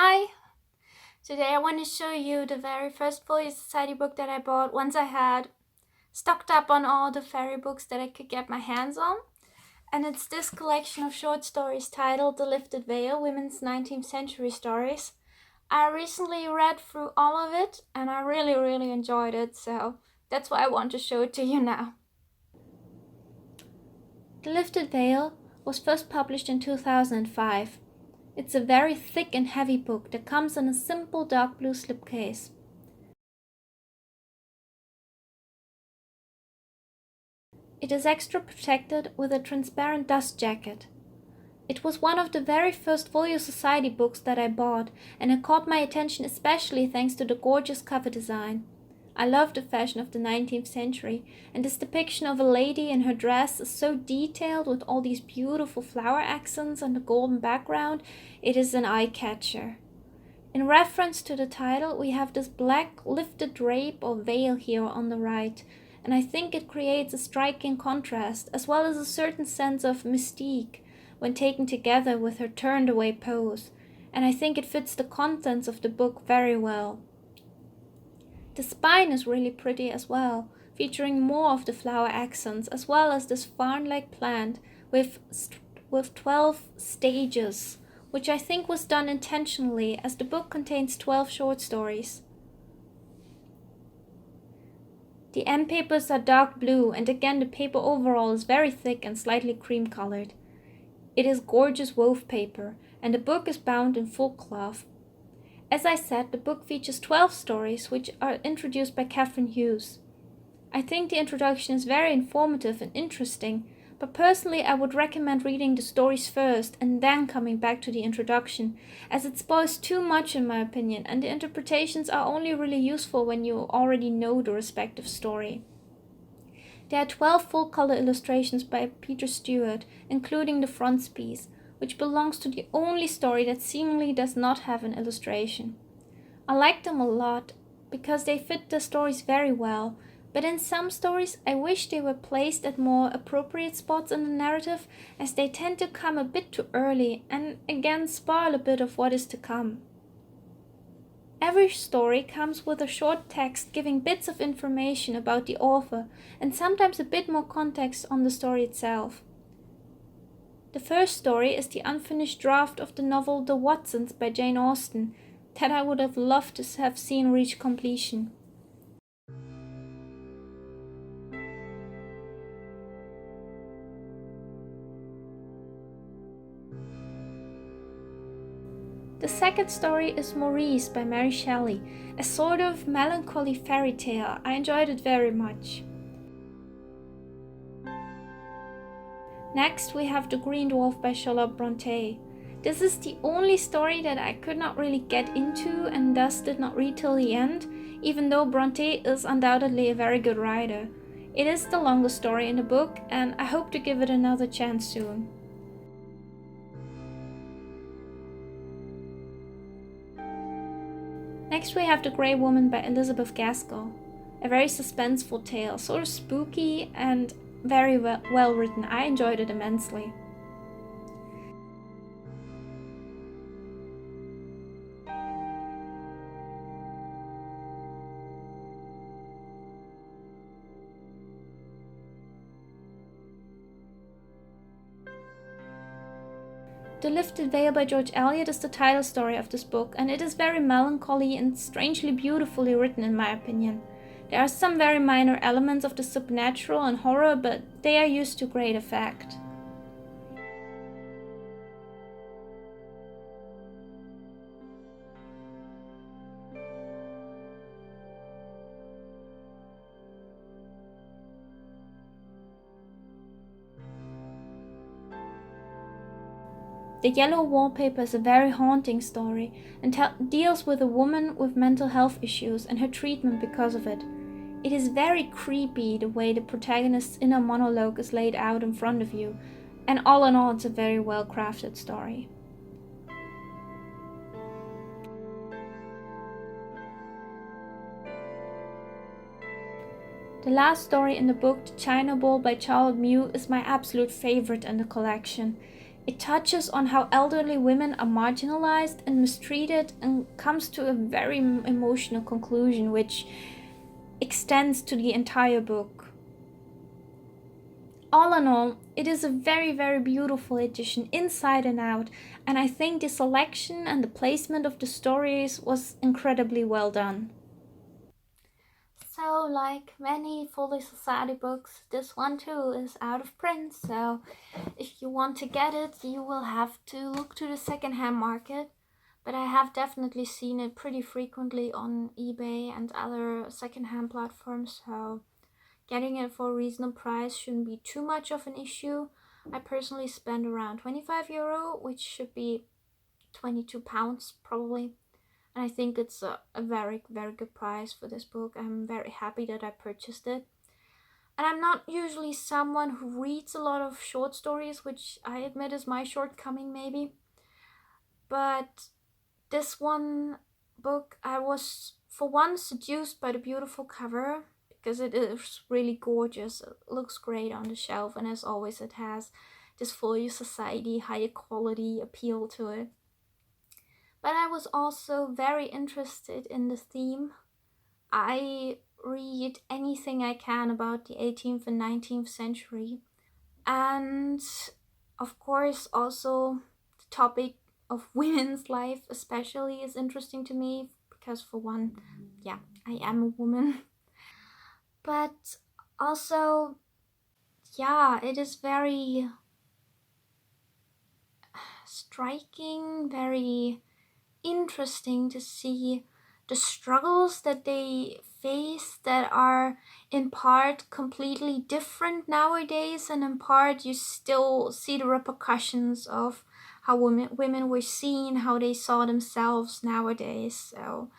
Hi! Today I want to show you the very first Folio Society book that I bought once I had stocked up on all the fairy books that I could get my hands on. And it's this collection of short stories titled The Lifted Veil, Women's 19th Century Stories. I recently read through all of it and I really enjoyed it, so that's why I want to show it to you now. The Lifted Veil was first published in 2005. It's a very thick and heavy book that comes in a simple dark blue slipcase. It is extra protected with a transparent dust jacket. It was one of the very first Folio Society books that I bought, and it caught my attention especially thanks to the gorgeous cover design. I love the fashion of the 19th century, and this depiction of a lady in her dress is so detailed with all these beautiful flower accents and the golden background, it is an eye-catcher. In reference to the title, we have this black lifted drape or veil here on the right, and I think it creates a striking contrast as well as a certain sense of mystique when taken together with her turned away pose, and I think it fits the contents of the book very well. The spine is really pretty as well, featuring more of the flower accents as well as this fern-like plant with 12 stages, which I think was done intentionally as the book contains 12 short stories. The end papers are dark blue, and again the paper overall is very thick and slightly cream colored. It is gorgeous wove paper, and the book is bound in full cloth. As I said, the book features 12 stories which are introduced by Catherine Hughes. I think the introduction is very informative and interesting, but personally I would recommend reading the stories first and then coming back to the introduction, as it spoils too much in my opinion, and the interpretations are only really useful when you already know the respective story. There are 12 full-color illustrations by Peter Stewart, including the frontispiece, which belongs to the only story that seemingly does not have an illustration. I like them a lot because they fit the stories very well, but in some stories I wish they were placed at more appropriate spots in the narrative, as they tend to come a bit too early and again spoil a bit of what is to come. Every story comes with a short text giving bits of information about the author and sometimes a bit more context on the story itself. The first story is the unfinished draft of the novel The Watsons by Jane Austen that I would have loved to have seen reach completion. The second story is Maurice by Mary Shelley, a sort of melancholy fairy tale. I enjoyed it very much. Next we have The Green Dwarf by Charlotte Brontë. This is the only story that I could not really get into and thus did not read till the end, even though Brontë is undoubtedly a very good writer. It is the longest story in the book, and I hope to give it another chance soon. Next we have The Grey Woman by Elizabeth Gaskell, a very suspenseful tale, sort of spooky and very well written. I enjoyed it immensely. The Lifted Veil by George Eliot is the title story of this book, and it is very melancholy and strangely beautifully written in my opinion. There are some very minor elements of the supernatural and horror, but they are used to great effect. The yellow wallpaper is a very haunting story and deals with a woman with mental health issues and her treatment because of it. It is very creepy the way the protagonist's inner monologue is laid out in front of you, and all in all it's a very well crafted story. The last story in the book, The China Bowl by Charlotte Mew, is my absolute favorite in the collection. It touches on how elderly women are marginalized and mistreated and comes to a very emotional conclusion, which extends to the entire book. All in all, it is a very, very beautiful edition inside and out, and I think the selection and the placement of the stories was incredibly well done. So, like many Folio Society books, this one too is out of print, so if you want to get it, you will have to look to the secondhand market. But I have definitely seen it pretty frequently on eBay and other secondhand platforms, so getting it for a reasonable price shouldn't be too much of an issue. I personally spent around €25, which should be £22 probably. And I think it's a very, very good price for this book. I'm very happy that I purchased it. And I'm not usually someone who reads a lot of short stories, which I admit is my shortcoming maybe. But this one book, I was for one seduced by the beautiful cover because it is really gorgeous. It looks great on the shelf, and as always, it has this Folio Society higher quality appeal to it. But I was also very interested in the theme. I read anything I can about the 18th and 19th century. And of course, also the topic of women's life, especially, is interesting to me because, for one, yeah, I am a woman. But also, yeah, it is very striking, very interesting to see the struggles that they face that are in part completely different nowadays, and in part you still see the repercussions of how women were seen, how they saw themselves nowadays. So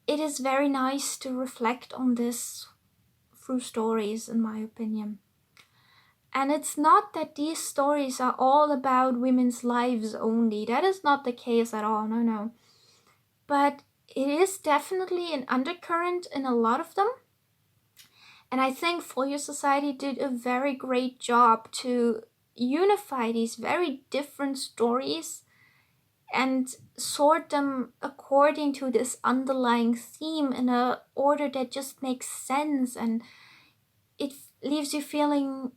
it is very nice to reflect on this through stories, in my opinion. And it's not that these stories are all about women's lives only. That is not the case at all. No, no. But it is definitely an undercurrent in a lot of them. And I think Folio Society did a very great job to unify these very different stories and sort them according to this underlying theme in a order that just makes sense, and it leaves you feeling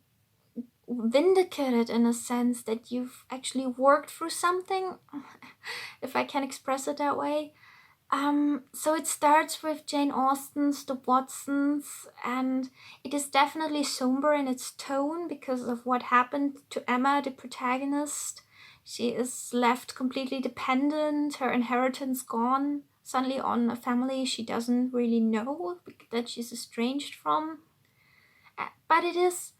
vindicated in a sense that you've actually worked through something, if I can express it that way. So it starts with Jane Austen's The Watsons, and it is definitely somber in its tone because of what happened to Emma, the protagonist. She is left completely dependent, her inheritance gone, suddenly on a family she doesn't really know, that she's estranged from. But it is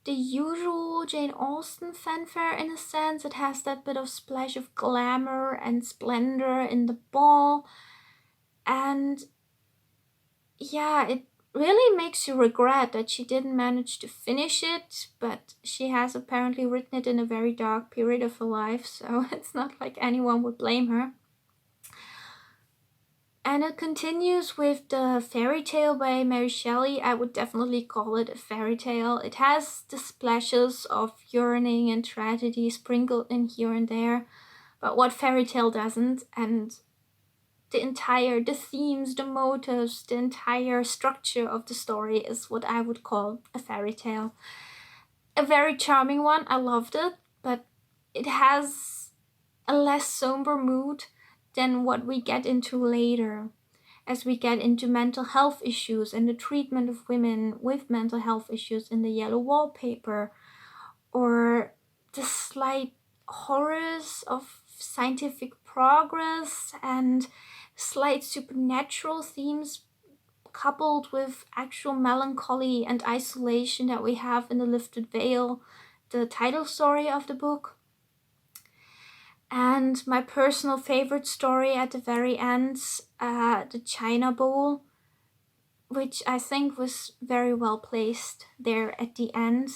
the usual Jane Austen fanfare in a sense. It has that bit of splash of glamour and splendor in the ball. And yeah, it really makes you regret that she didn't manage to finish it, but she has apparently written it in a very dark period of her life, so it's not like anyone would blame her. And it continues with the fairy tale by Mary Shelley. I would definitely call it a fairy tale. It has the splashes of yearning and tragedy sprinkled in here and there, but what fairy tale doesn't? And the themes, the motives, the entire structure of the story is what I would call a fairy tale. A very charming one, I loved it, but it has a less somber mood than what we get into later, as we get into mental health issues and the treatment of women with mental health issues in the yellow wallpaper, or the slight horrors of scientific progress and slight supernatural themes coupled with actual melancholy and isolation that we have in The Lifted Veil, the title story of the book. And my personal favorite story at the very end, the China Bowl, which I think was very well placed there at the end,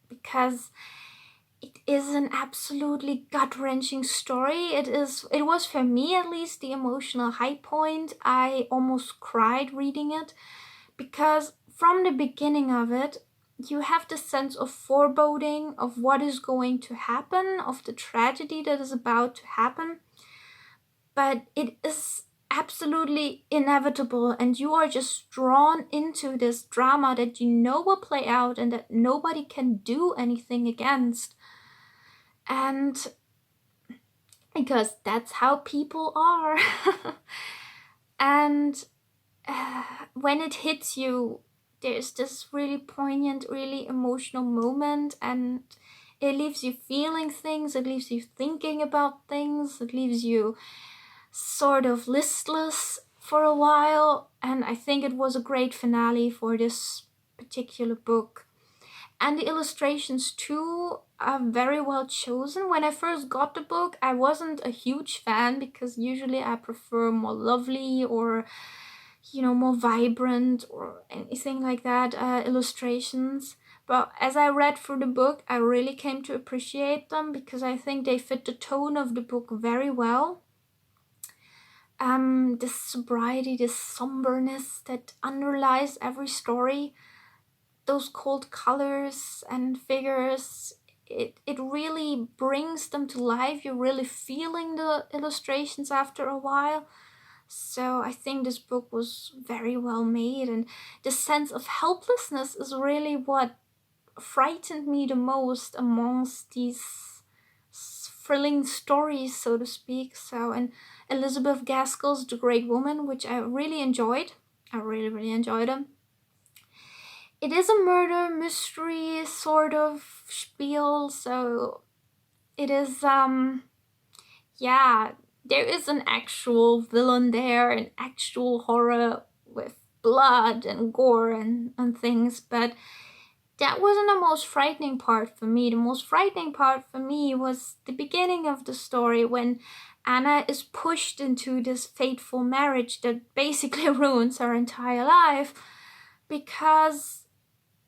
because it is an absolutely gut-wrenching story. It was, for me at least, the emotional high point. I almost cried reading it, because from the beginning of it, you have this sense of foreboding of what is going to happen, of the tragedy that is about to happen, but it is absolutely inevitable, and you are just drawn into this drama that you know will play out and that nobody can do anything against. And because that's how people are. And when it hits you, there's this really poignant, really emotional moment, and it leaves you feeling things, it leaves you thinking about things, it leaves you sort of listless for a while. And I think it was a great finale for this particular book. And the illustrations too are very well chosen. When I first got the book, I wasn't a huge fan because usually I prefer more lovely or, more vibrant or anything like that illustrations. But as I read through the book, I really came to appreciate them because I think they fit the tone of the book very well. This sobriety, this somberness that underlies every story, those cold colors and figures, it really brings them to life. You're really feeling the illustrations after a while. So I think this book was very well made, and the sense of helplessness is really what frightened me the most amongst these thrilling stories, so to speak. So, and Elizabeth Gaskell's The Great Woman, which I really enjoyed. I really, really enjoyed them. It is a murder mystery sort of spiel, so it is yeah, there is an actual villain there, an actual horror with blood and gore and things, but that wasn't the most frightening part for me. The most frightening part for me was the beginning of the story when Anna is pushed into this fateful marriage that basically ruins her entire life because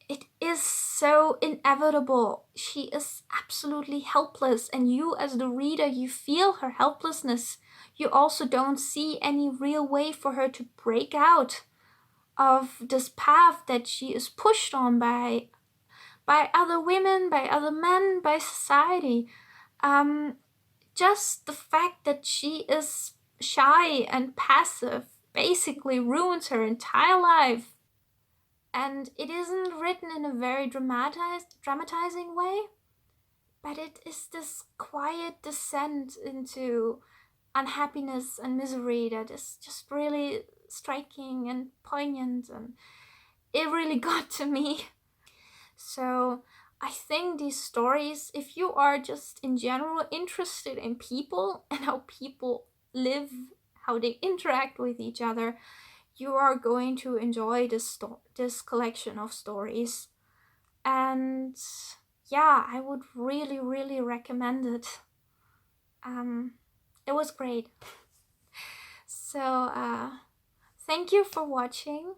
it is so inevitable. She is absolutely helpless, and you, as the reader, you feel her helplessness. You also don't see any real way for her to break out of this path that she is pushed on by other women, by other men, by society. Just the fact that she is shy and passive basically ruins her entire life. And it isn't written in a very dramatizing way, but it is this quiet descent into unhappiness and misery that is just really striking and poignant, and it really got to me. So I think these stories, if you are just in general interested in people and how people live, how they interact with each other, you are going to enjoy this collection of stories. And yeah, I would really, really recommend it. It was great. So thank you for watching.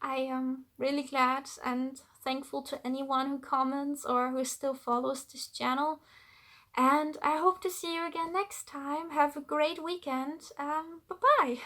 I am really glad and thankful to anyone who comments or who still follows this channel. And I hope to see you again next time. Have a great weekend. Bye-bye.